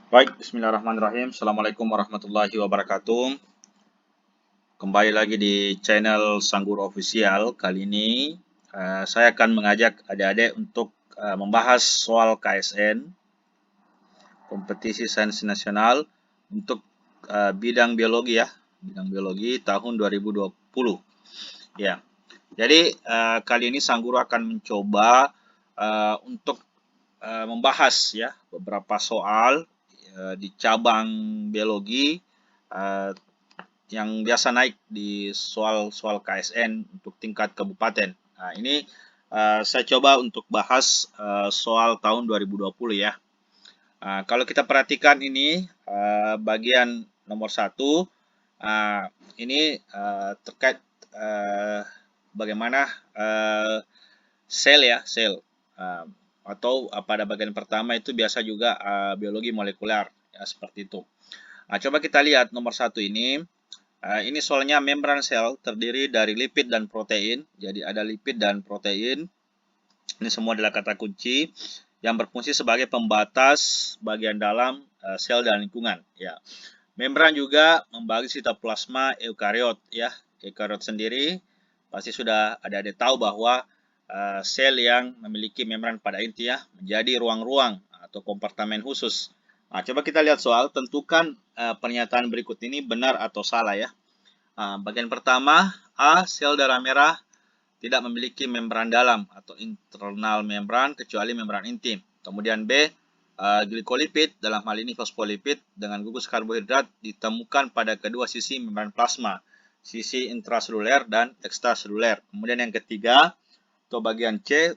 Baik, bismillahirrahmanirrahim. Assalamualaikum warahmatullahi wabarakatuh. Kembali lagi di channel Sangguru Official. Kali ini saya akan mengajak adik-adik untuk membahas soal KSN, Kompetisi Sains Nasional, untuk bidang biologi ya, bidang biologi tahun 2020. Ya, jadi kali ini Sangguru akan mencoba untuk membahas ya beberapa soal di cabang biologi uh, yang biasa naik di soal-soal KSN untuk tingkat kabupaten. Nah, ini saya coba untuk bahas soal tahun 2020 ya. Kalau kita perhatikan ini bagian nomor 1, ini terkait bagaimana sel ya, sel. Atau pada bagian pertama itu biasa juga biologi molekuler ya, seperti itu. Coba kita lihat nomor 1 ini. Ini soalnya membran sel terdiri dari lipid dan protein. Jadi ada lipid dan protein. Ini semua adalah kata kunci yang berfungsi sebagai pembatas bagian dalam sel dan lingkungan. Ya, membran juga membagi sitoplasma eukariot. Ya, eukariot sendiri pasti sudah ada tahu bahwa sel yang memiliki membran pada inti ya menjadi ruang-ruang atau kompartemen khusus. Coba kita lihat soal, tentukan pernyataan berikut ini benar atau salah ya. Bagian pertama, A. Sel darah merah tidak memiliki membran dalam atau internal membran kecuali membran inti. Kemudian B. Glikolipid, dalam hal ini fosfolipid dengan gugus karbohidrat ditemukan pada kedua sisi membran plasma, sisi intraseluler dan ekstraseluler. Kemudian yang ketiga, atau bagian C,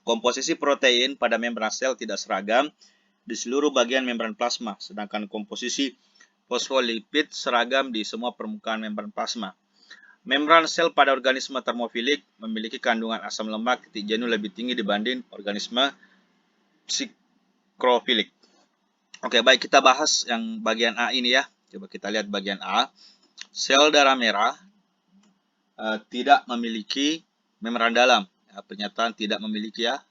komposisi protein pada membran sel tidak seragam di seluruh bagian membran plasma, sedangkan komposisi fosfolipid seragam di semua permukaan membran plasma. Membran sel pada organisme termofilik memiliki kandungan asam lemak titik jenuh lebih tinggi dibanding organisme psikrofilik. Oke, baik, kita bahas yang bagian A ini ya. Coba kita lihat bagian A. Sel darah merah tidak memiliki membran dalam. Pernyataan tidak memiliki ya,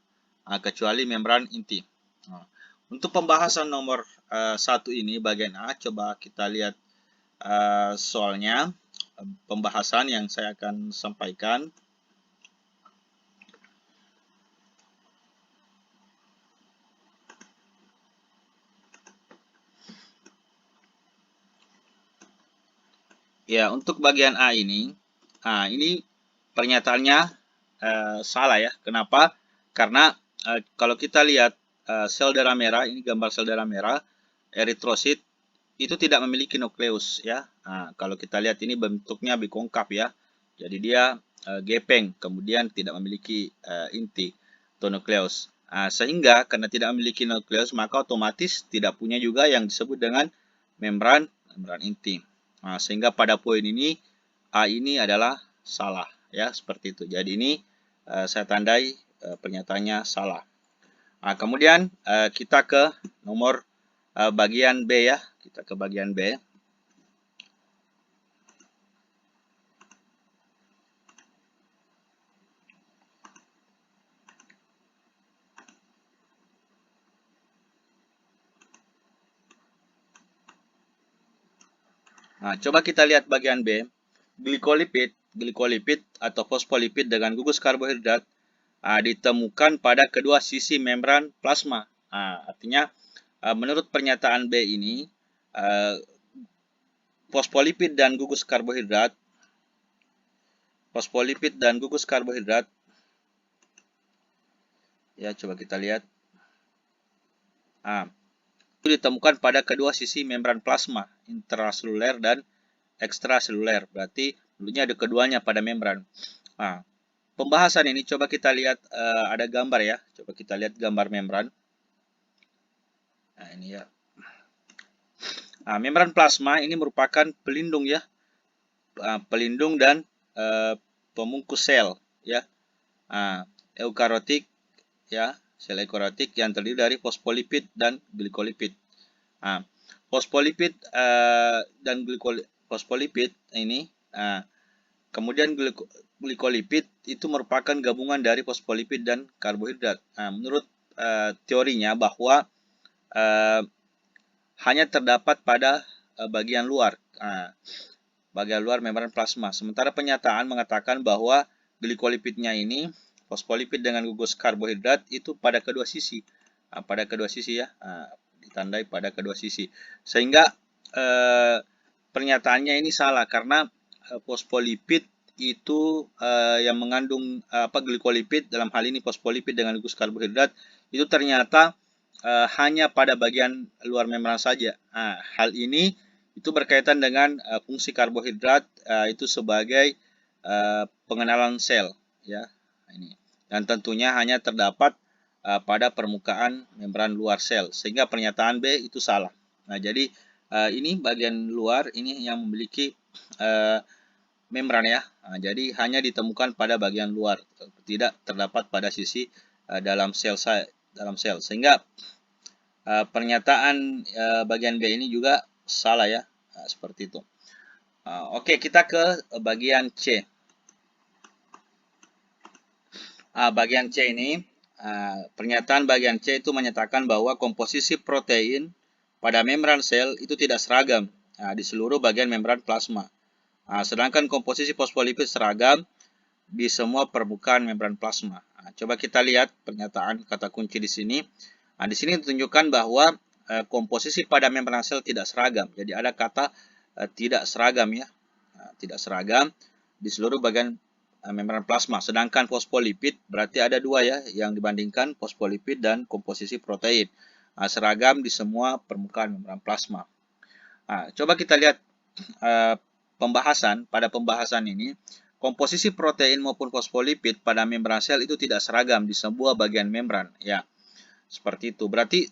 kecuali membran inti. Untuk pembahasan nomor 1 ini bagian A, coba kita lihat soalnya, pembahasan yang saya akan sampaikan. Ya, untuk bagian A ini pernyataannya salah ya. Kenapa? Karena kalau kita lihat sel darah merah, ini gambar sel darah merah, eritrosit itu tidak memiliki nukleus ya. Kalau kita lihat ini bentuknya bikongkap ya. Jadi dia gepeng, kemudian tidak memiliki inti atau nukleus. Sehingga karena tidak memiliki nukleus, maka otomatis tidak punya juga yang disebut dengan membran inti. Sehingga pada poin ini A ini adalah salah ya, seperti itu. Jadi ini saya tandai pernyataannya salah. Kemudian kita ke nomor bagian B ya. Kita ke bagian B. Coba kita lihat bagian B. Glikolipid atau fosfolipid dengan gugus karbohidrat ditemukan pada kedua sisi membran plasma. Artinya menurut pernyataan B ini, fosfolipid dan gugus karbohidrat ya, coba kita lihat. Itu ditemukan pada kedua sisi membran plasma, intraseluler dan ekstraseluler. Berarti dulunya ada keduanya pada membran. Pembahasan ini coba kita lihat, ada gambar ya. Coba kita lihat gambar membran. Ini ya. Membran plasma ini merupakan pelindung ya. Pelindung dan pemungkus sel ya. Eukariotik ya, sel eukariotik yang terdiri dari fosfolipid dan glikolipid. Fosfolipid dan fosfolipid ini kemudian glikolipid itu merupakan gabungan dari fosfolipid dan karbohidrat. Menurut teorinya bahwa hanya terdapat pada bagian luar. Bagian luar membran plasma. Sementara penyataan mengatakan bahwa glikolipidnya ini, fosfolipid dengan gugus karbohidrat itu pada kedua sisi. Pada kedua sisi ya, ditandai pada kedua sisi. Sehingga pernyataannya ini salah karena fosfolipid itu yang mengandung glikolipid, dalam hal ini fosfolipid dengan gugus karbohidrat itu ternyata hanya pada bagian luar membran saja. Hal ini itu berkaitan dengan fungsi karbohidrat itu sebagai pengenalan sel, ya. Ini. Dan tentunya hanya terdapat pada permukaan membran luar sel, sehingga pernyataan B itu salah. Nah, jadi ini bagian luar ini yang memiliki membran ya. Nah, jadi hanya ditemukan pada bagian luar, tidak terdapat pada sisi dalam sel, sehingga pernyataan bagian B ini juga salah ya, seperti itu. Oke, kita ke bagian C. Bagian C ini, pernyataan bagian C itu menyatakan bahwa komposisi protein pada membran sel itu tidak seragam di seluruh bagian membran plasma. Sedangkan komposisi fosfolipid seragam di semua permukaan membran plasma. Coba kita lihat pernyataan kata kunci di sini. Di sini ditunjukkan bahwa komposisi pada membran sel tidak seragam. Jadi ada kata tidak seragam ya. Tidak seragam di seluruh bagian membran plasma. Sedangkan fosfolipid berarti ada dua ya yang dibandingkan, fosfolipid dan komposisi protein. Seragam di semua permukaan membran plasma. Coba kita lihat pembahasan. Pada pembahasan ini, komposisi protein maupun fosfolipid pada membran sel itu tidak seragam di sebuah bagian membran ya. Seperti itu. Berarti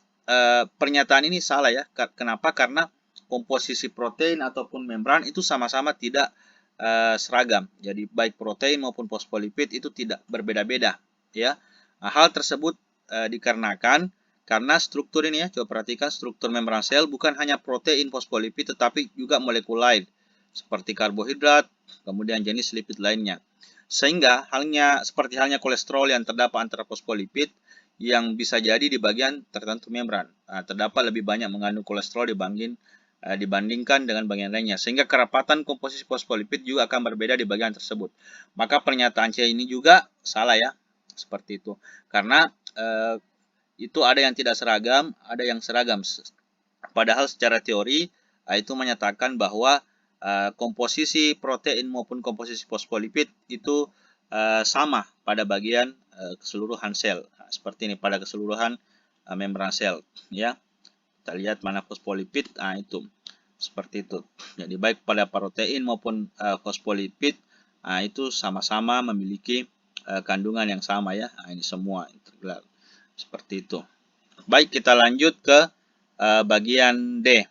pernyataan ini salah ya. Kenapa? Karena komposisi protein ataupun membran itu sama-sama tidak seragam. Jadi baik protein maupun fosfolipid itu tidak berbeda-beda ya. Hal tersebut dikarenakan karena struktur ini ya. Coba perhatikan struktur membran sel bukan hanya protein, fosfolipid tetapi juga molekul lain seperti karbohidrat, kemudian jenis lipid lainnya. Sehingga seperti halnya kolesterol yang terdapat antara fosfolipid yang bisa jadi di bagian tertentu membran. Terdapat lebih banyak mengandung kolesterol dibandingkan dengan bagian lainnya. Sehingga kerapatan komposisi fosfolipid juga akan berbeda di bagian tersebut. Maka pernyataan C ini juga salah ya. Seperti itu. Karena itu ada yang tidak seragam, ada yang seragam. Padahal secara teori itu menyatakan bahwa komposisi protein maupun komposisi fosfolipid itu sama pada bagian keseluruhan sel. Seperti ini pada keseluruhan membran sel ya. Kita lihat mana fosfolipid, itu seperti itu. Jadi baik pada protein maupun fosfolipid itu sama-sama memiliki kandungan yang sama ya. Ini semua integral seperti itu. Baik, kita lanjut ke bagian D.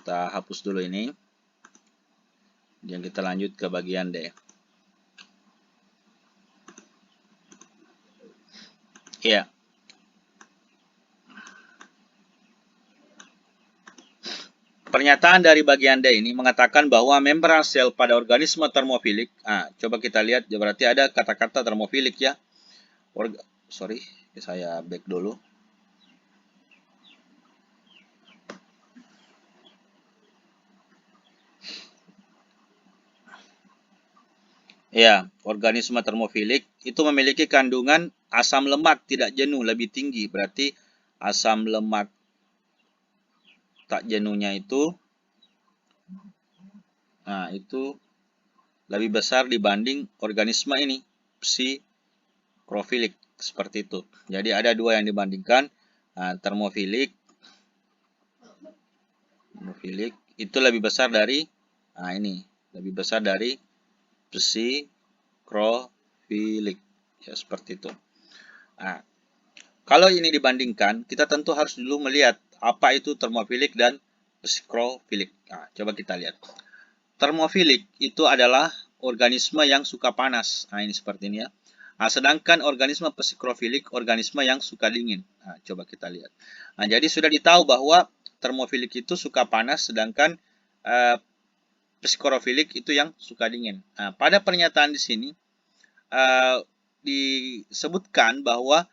Kita hapus dulu ini. Dan kita lanjut ke bagian D. Ya. Pernyataan dari bagian D ini mengatakan bahwa membran sel pada organisme termofilik. Coba kita lihat, berarti ada kata-kata termofilik ya. Sorry, saya back dulu. Ya, organisme termofilik itu memiliki kandungan asam lemak tidak jenuh lebih tinggi. Berarti asam lemak tak jenuhnya itu lebih besar dibanding organisme ini, psikrofilik. Seperti itu. Jadi ada dua yang dibandingkan. Termofilik itu lebih besar dari lebih besar dari psikrofilik ya, seperti itu. Kalau ini dibandingkan, kita tentu harus dulu melihat apa itu termofilik dan psikrofilik. Coba kita lihat. Termofilik itu adalah organisme yang suka panas. Ini seperti ini ya. Sedangkan organisme psikrofilik organisme yang suka dingin. Coba kita lihat. Jadi sudah ditahu bahwa termofilik itu suka panas, sedangkan psikrofilik itu yang suka dingin. Nah, pada pernyataan di sini disebutkan bahwa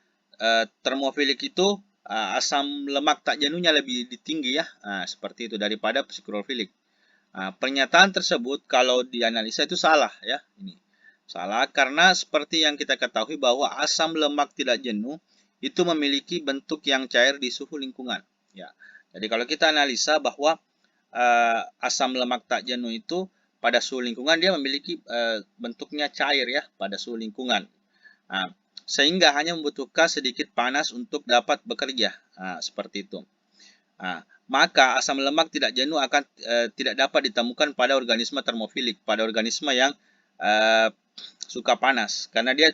termofilik itu asam lemak tak jenuhnya lebih tinggi ya, seperti itu daripada psikrofilik. Pernyataan tersebut kalau dianalisa itu salah ya, ini salah karena seperti yang kita ketahui bahwa asam lemak tidak jenuh itu memiliki bentuk yang cair di suhu lingkungan. Ya, jadi kalau kita analisa bahwa asam lemak tak jenuh itu pada suhu lingkungan dia memiliki bentuknya cair ya pada suhu lingkungan. Sehingga hanya membutuhkan sedikit panas untuk dapat bekerja. Seperti itu. Maka asam lemak tidak jenuh akan tidak dapat ditemukan pada organisme termofilik, pada organisme yang suka panas, karena dia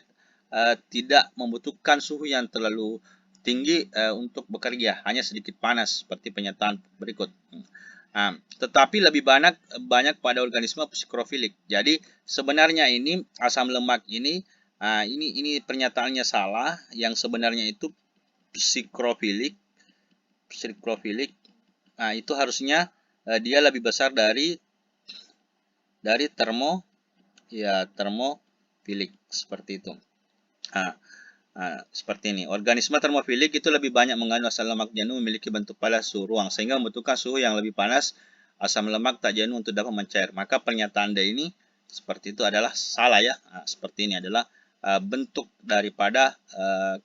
tidak membutuhkan suhu yang terlalu tinggi untuk bekerja, hanya sedikit panas seperti pernyataan berikut. Tetapi lebih banyak pada organisme psikrofilik. Jadi sebenarnya ini asam lemak ini pernyataannya salah. Yang sebenarnya itu psikrofilik. Itu harusnya dia lebih besar dari termofilik seperti itu. Seperti ini. Organisme termofilik itu lebih banyak mengandung asam lemak jenuh memiliki bentuk pada suhu ruang sehingga membutuhkan suhu yang lebih panas. Asam lemak tak jenuh untuk dapat mencair. Maka pernyataan D ini seperti itu adalah salah ya. Seperti ini adalah bentuk daripada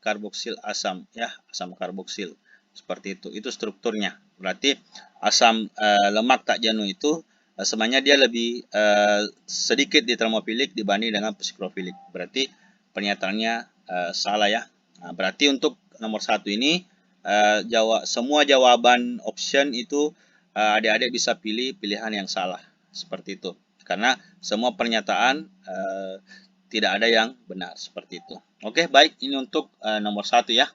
karboksil asam ya, asam karboksil. Seperti itu. Itu strukturnya. Berarti asam lemak tak jenuh itu sebenarnya dia lebih sedikit di termofilik dibanding dengan psikrofilik. Berarti pernyataannya salah ya. Berarti untuk nomor 1 ini semua jawaban option itu adik-adik bisa pilih pilihan yang salah. Seperti itu. Karena semua pernyataan tidak ada yang benar. Seperti itu. Oke, baik. Ini untuk nomor 1 ya.